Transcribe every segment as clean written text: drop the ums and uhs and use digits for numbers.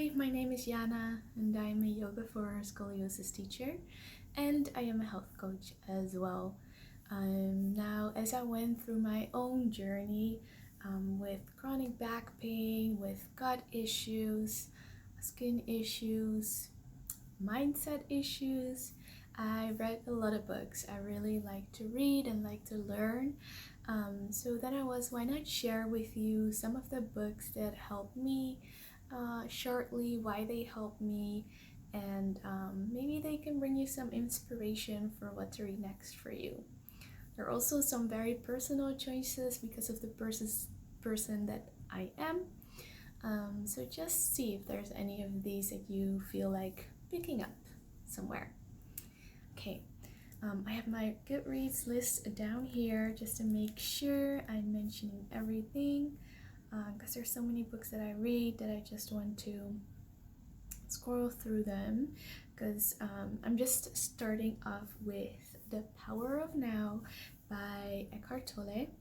Hi, my name is Jana and I'm a yoga for scoliosis teacher and I am a health coach as well. Now, as I went through my own journey with chronic back pain, with gut issues, skin issues, mindset issues, I read a lot of books. I really like to read and like to learn. So then why not share with you some of the books that helped me shortly, why they helped me, and maybe they can bring you some inspiration for what to read next for you. There are also some very personal choices because of the person that I am. So just see if there's any of these that you feel like picking up somewhere. Okay, I have my Goodreads list down here just to make sure I'm mentioning everything, because there's so many books that I read that I just want to scroll through them, because I'm just starting off with The Power of Now by Eckhart Tolle.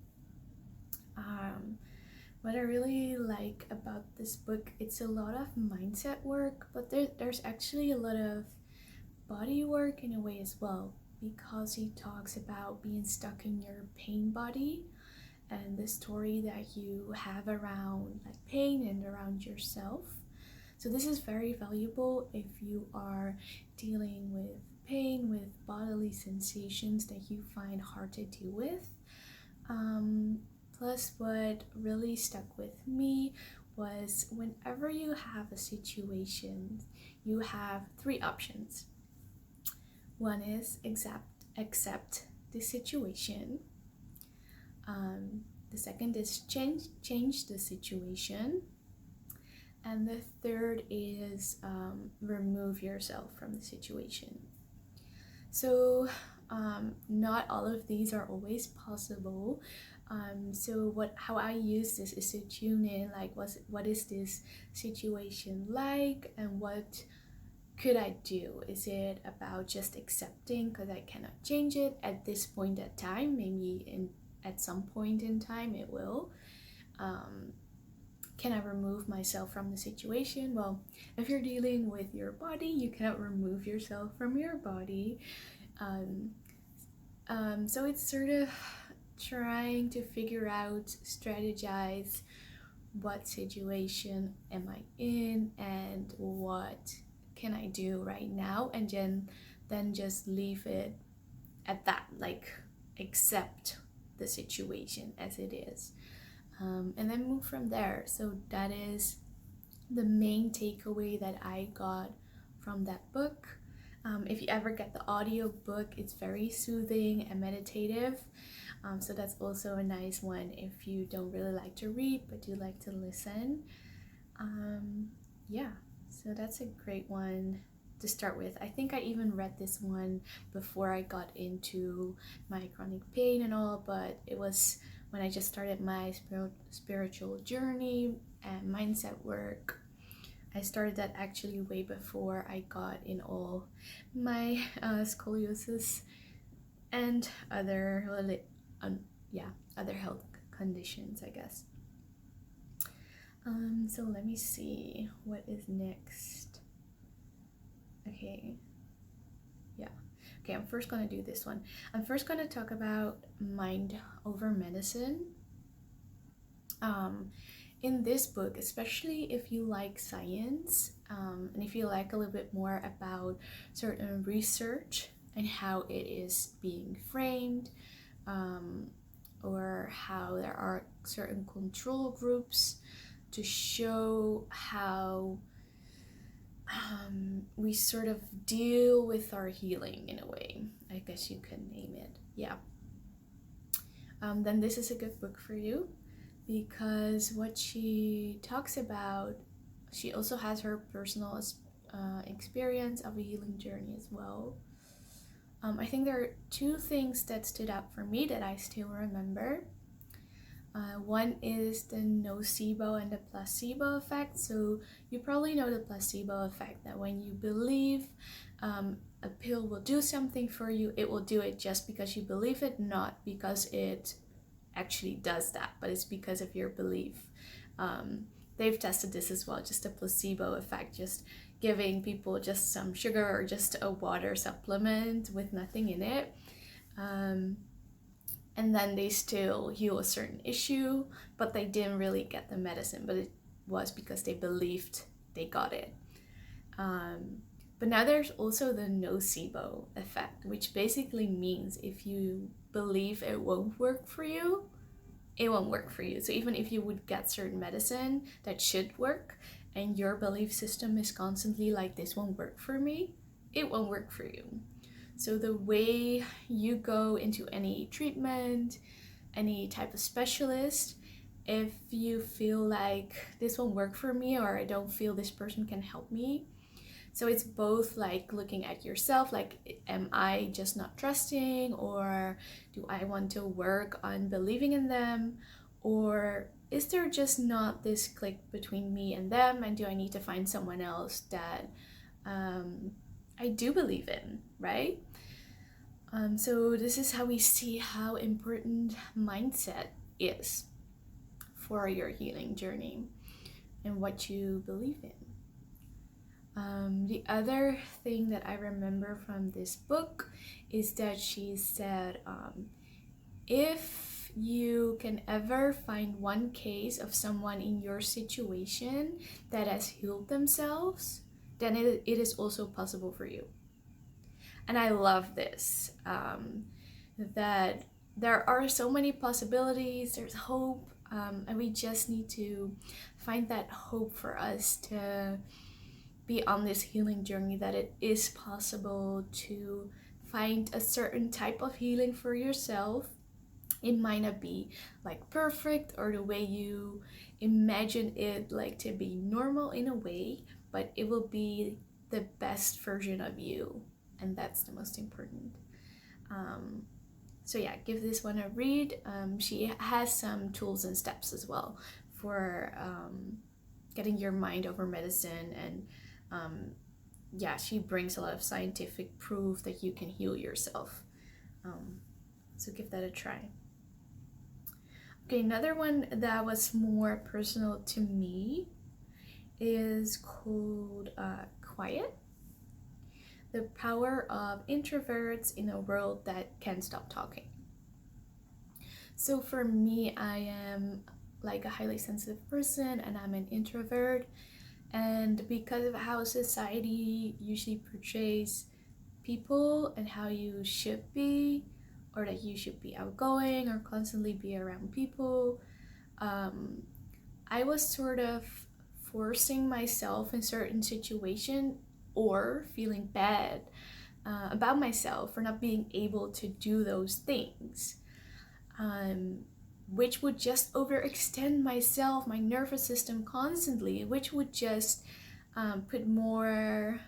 What I really like about this book, it's a lot of mindset work, but there's actually a lot of body work in a way as well, because he talks about being stuck in your pain body and the story that you have around like pain and around yourself. So this is very valuable if you are dealing with pain, with bodily sensations that you find hard to deal with. Plus, what really stuck with me was whenever you have a situation, you have three options. One is accept the situation. The second is change the situation. And the third is remove yourself from the situation. So not all of these are always possible. So how I use this is to tune in, like what is this situation like, and what could I do? Is it about just accepting because I cannot change it at this point in time? Maybe at some point in time it will. Can I remove myself from the situation? Well, if you're dealing with your body, you cannot remove yourself from your body. So it's sort of trying to figure out, strategize, what situation am I in and what can I do right now, and then just leave it at that, like accept the situation as it is, and then move from there. So that is the main takeaway that I got from that book. If you ever get the audio book, it's very soothing and meditative. So that's also a nice one if you don't really like to read but you like to listen. Yeah, so that's a great one to start with. I think I even read this one before I got into my chronic pain and all, but it was when I just started my spiritual journey and mindset work. I started that actually way before I got in all my scoliosis and other health conditions, I guess. So let me see what is next. Okay, I'm first gonna do this one. I'm first gonna talk about mind over medicine. In this book, especially if you like science, and if you like a little bit more about certain research and how it is being framed, or how there are certain control groups to show how we sort of deal with our healing in a way, I guess you can name it. Yeah. Then this is a good book for you, because what she talks about, she also has her personal experience of a healing journey as well. I think there are two things that stood out for me that I still remember. One is the nocebo and the placebo effect. So you probably know the placebo effect, that when you believe a pill will do something for you, it will do it just because you believe it, not because it actually does that, but it's because of your belief. they've tested this as well, just a placebo effect, just giving people just some sugar or just a water supplement with nothing in it. And then they still heal a certain issue, but they didn't really get the medicine, but it was because they believed they got it. But now there's also the nocebo effect, which basically means if you believe it won't work for you, it won't work for you. So even if you would get certain medicine that should work, and your belief system is constantly like, this won't work for me, it won't work for you. So the way you go into any treatment, any type of specialist, if you feel like this won't work for me, or I don't feel this person can help me. So it's both like looking at yourself, like, am I just not trusting, or do I want to work on believing in them, or is there just not this click between me and them, and do I need to find someone else that I do believe in, right? So this is how we see how important mindset is for your healing journey and what you believe in. The other thing that I remember from this book is that she said, if you can ever find one case of someone in your situation that has healed themselves, then it is also possible for you. And I love this, that there are so many possibilities, there's hope, and we just need to find that hope for us to be on this healing journey, that it is possible to find a certain type of healing for yourself. It might not be like perfect or the way you imagine it like to be normal in a way, but it will be the best version of you, and that's the most important. So yeah, give this one a read. She has some tools and steps as well for getting your mind over medicine, and yeah, she brings a lot of scientific proof that you can heal yourself. So give that a try. Okay, another one that was more personal to me is called Quiet. The Power of Introverts in a World That Can't Stop Talking. So for me, I am like a highly sensitive person, and I'm an introvert. And because of how society usually portrays people and how you should be, or that you should be outgoing or constantly be around people, I was sort of forcing myself in certain situations, or feeling bad about myself for not being able to do those things, which would just overextend myself, my nervous system constantly, which would just put more,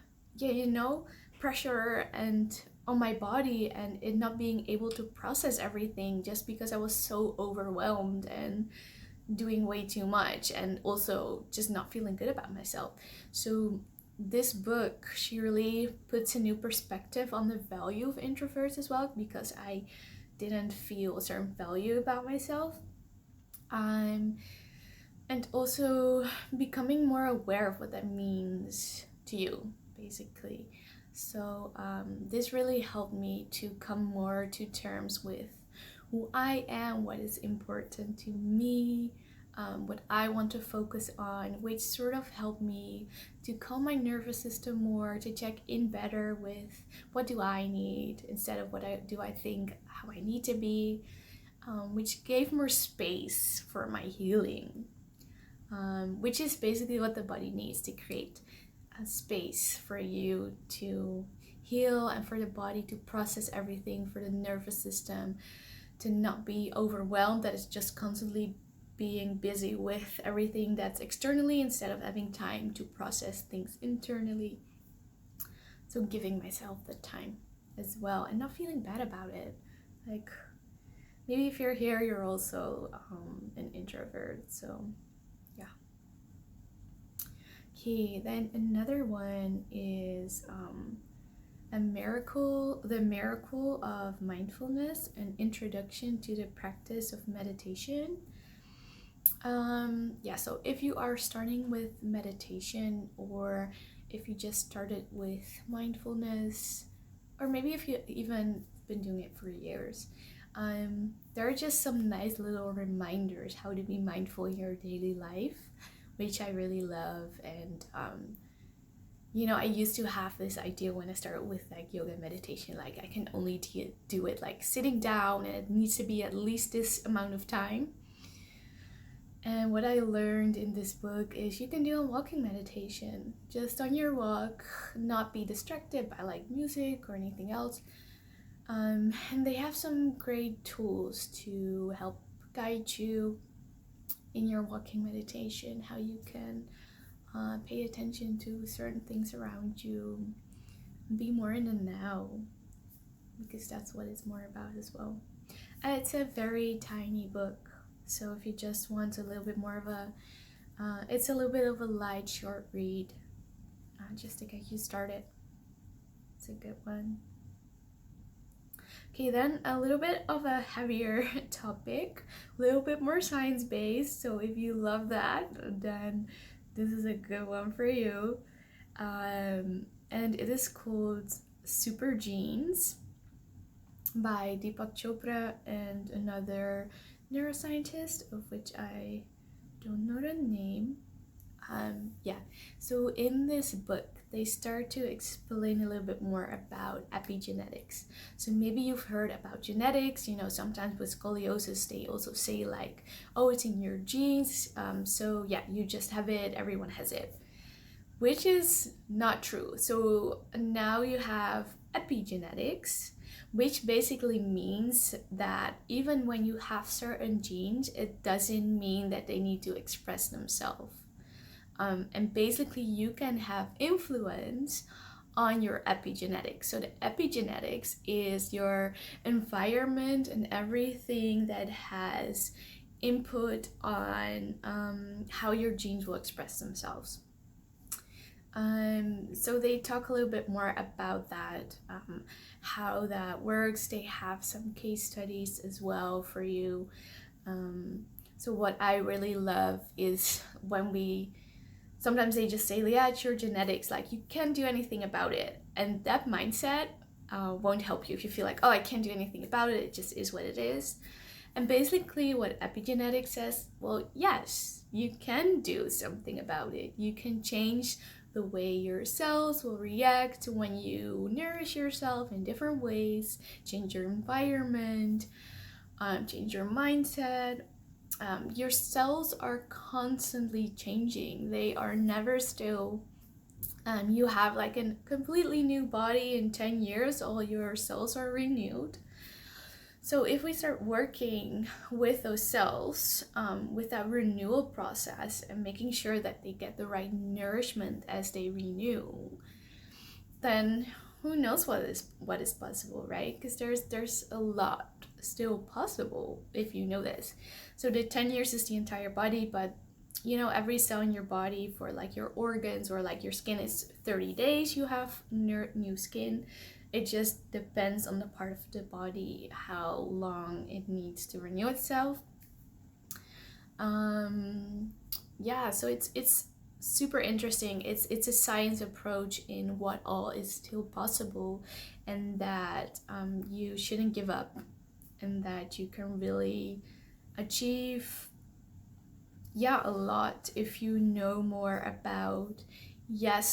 pressure and on my body, and it not being able to process everything just because I was so overwhelmed and doing way too much, and also just not feeling good about myself. So this book, she really puts a new perspective on the value of introverts as well, because I didn't feel a certain value about myself. And also becoming more aware of what that means to you, basically. So this really helped me to come more to terms with who I am, what is important to me, what I want to focus on, which sort of helped me to calm my nervous system more, to check in better with what do I need instead of what do I think how I need to be, which gave more space for my healing, which is basically what the body needs, to create a space for you to heal and for the body to process everything, for the nervous system to not be overwhelmed, that is just constantly being busy with everything that's externally instead of having time to process things internally. So giving myself the time as well and not feeling bad about it. Like, maybe if you're here, you're also an introvert, so yeah. Okay, then another one is the miracle of mindfulness, an introduction to the practice of meditation. Yeah, so if you are starting with meditation, or if you just started with mindfulness, or maybe if you even been doing it for years, there are just some nice little reminders how to be mindful in your daily life, which I really love. And I used to have this idea when I started with like yoga and meditation, like I can only do it like sitting down, and it needs to be at least this amount of time. And what I learned in this book is you can do a walking meditation just on your walk, not be distracted by like music or anything else. And they have some great tools to help guide you in your walking meditation, how you can pay attention to certain things around you, be more in the now, because that's what it's more about as well. And it's a very tiny book, so if you just want a little bit more of a it's a little bit of a light short read, just to get you started. It's a good one. Okay, then a little bit of a heavier topic, a little bit more science-based, so if you love that, then this is a good one for you. And it is called Super Genes by Deepak Chopra and another neuroscientist, of which I don't know the name. So in this book, they start to explain a little bit more about epigenetics. So maybe you've heard about genetics, sometimes with scoliosis, they also say like, oh, it's in your genes. So yeah, you just have it, everyone has it, which is not true. So now you have epigenetics, which basically means that even when you have certain genes, it doesn't mean that they need to express themselves. And basically you can have influence on your epigenetics. So the epigenetics is your environment and everything that has input on how your genes will express themselves. So they talk a little bit more about that, how that works. They have some case studies as well for you. So what I really love is when sometimes they just say, yeah, it's your genetics, like you can't do anything about it. And that mindset won't help you if you feel like, oh, I can't do anything about it, it just is what it is. And basically what epigenetics says, well, yes, you can do something about it. You can change the way your cells will react when you nourish yourself in different ways, change your environment, change your mindset. Your cells are constantly changing. They are never still. You have like a completely new body in 10 years, all your cells are renewed. So if we start working with those cells, with that renewal process and making sure that they get the right nourishment as they renew, then who knows what is possible, right? Because there's a lot still possible if you know this. So the 10 years is the entire body, but every cell in your body for like your organs or like your skin is 30 days you have new skin. It just depends on the part of the body how long it needs to renew itself. So it's super interesting. It's a science approach in what all is still possible, and that you shouldn't give up, and that you can really achieve a lot if you know more about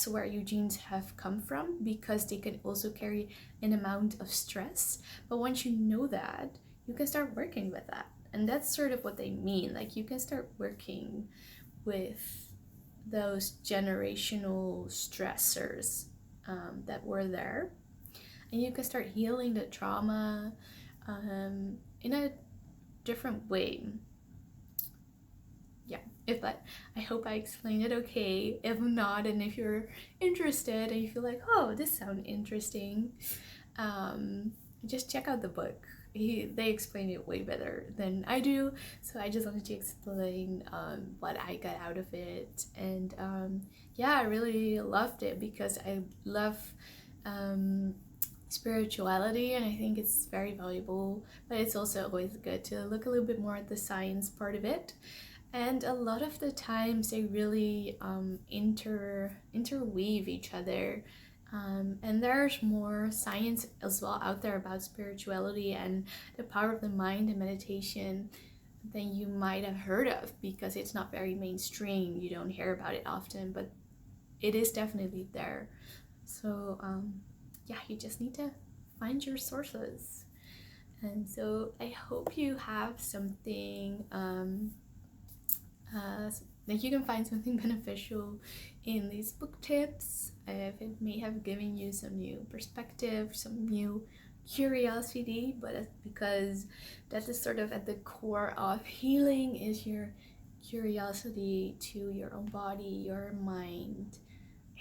where your genes have come from, because they can also carry an amount of stress. But once you know that, you can start working with that. And that's sort of what they mean. Like you can start working with those generational stressors that were there. And you can start healing the trauma in a different way. I hope I explained it okay. If not, and if you're interested and you feel like, oh, this sounds interesting, just check out the book. They explain it way better than I do, so I just wanted to explain what I got out of it. And I really loved it because I love spirituality, and I think it's very valuable, but it's also always good to look a little bit more at the science part of it. And a lot of the times they really interweave each other. And there's more science as well out there about spirituality and the power of the mind and meditation than you might have heard of, because it's not very mainstream. You don't hear about it often, but it is definitely there. So yeah, you just need to find your sources. And so I hope you have something that you can find something beneficial in these book tips. If it may have given you some new perspective, some new curiosity, but it's because that is sort of at the core of healing, is your curiosity to your own body, your mind,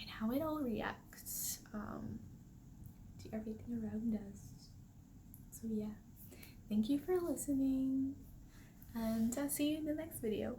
and how it all reacts to everything around us. So yeah, thank you for listening, and I'll see you in the next video.